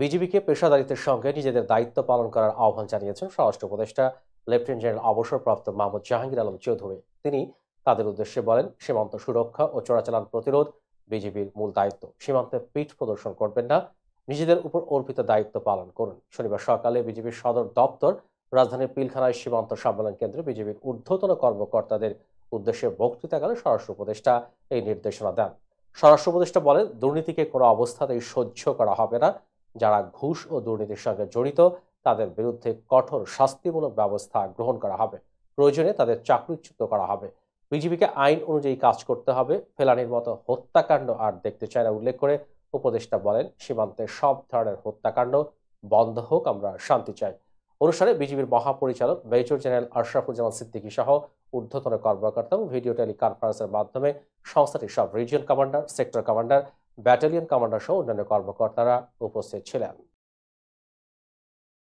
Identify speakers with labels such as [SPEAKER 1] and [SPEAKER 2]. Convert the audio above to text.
[SPEAKER 1] বিজিবিকে পেশাদারিত্বের সঙ্গে নিজেদের দায়িত্ব পালন করার আহ্বান জানিয়েছেন স্বরাষ্ট্র উপদেষ্টা লেফটেন্যান্ট জেনারেল অবসরপ্রাপ্ত মাহমুদ জাহাঙ্গীর আলম চৌধুরী। তিনি তাদের উদ্দেশ্যে বলেন, সীমান্ত সুরক্ষা ও চোরাচালান প্রতিরোধ বিজিবির মূল দায়িত্ব। সীমান্তে পীঠ প্রদর্শন করবেন না, নিজেদের উপর অর্পিত দায়িত্ব পালন করুন। শনিবার সকালে বিজিবির সদর দপ্তর রাজধানীর পিলখানায় সীমান্ত সম্মেলন কেন্দ্রে বিজিবির ঊর্ধ্বতন কর্মকর্তাদের উদ্দেশ্যে বক্তৃতাকালে স্বরাষ্ট্র উপদেষ্টা এই নির্দেশনা দেন। স্বরাষ্ট্র উপদেষ্টা বলেন, দুর্নীতিকে কোনো অবস্থাতেই সহ্য করা হবে না। যারা ঘুষ ও দুর্নীতির সঙ্গে জড়িত তাদের বিরুদ্ধে কঠোর শাস্তিমূলক ব্যবস্থা গ্রহণ করা হবে। প্রয়োজনে তাদের চাকরিচ্যুত করা হবে। বিজিবিকে আইন অনুযায়ী কাজ করতে হবে। ফেলানির মতো হত্যাকাণ্ড আর দেখতে চায় না উল্লেখ করে উপদেষ্টা বলেন, সীমান্তে সব ধরনের হত্যাকাণ্ড বন্ধ হোক, আমরা শান্তি চাই। অনুষ্ঠানে বিজিবির মহাপরিচালক মেজর জেনারেল আশরাফুজ্জামান সিদ্দিকী সহ ঊর্ধ্বতন কর্মকর্তা এবং ভিডিও টেলিকনফারেন্সের মাধ্যমে সংস্থাটির সব region commander, sector commander, battalion commander সহ অন্যান্য কর্মকর্তারা উপস্থিত ছিলেন।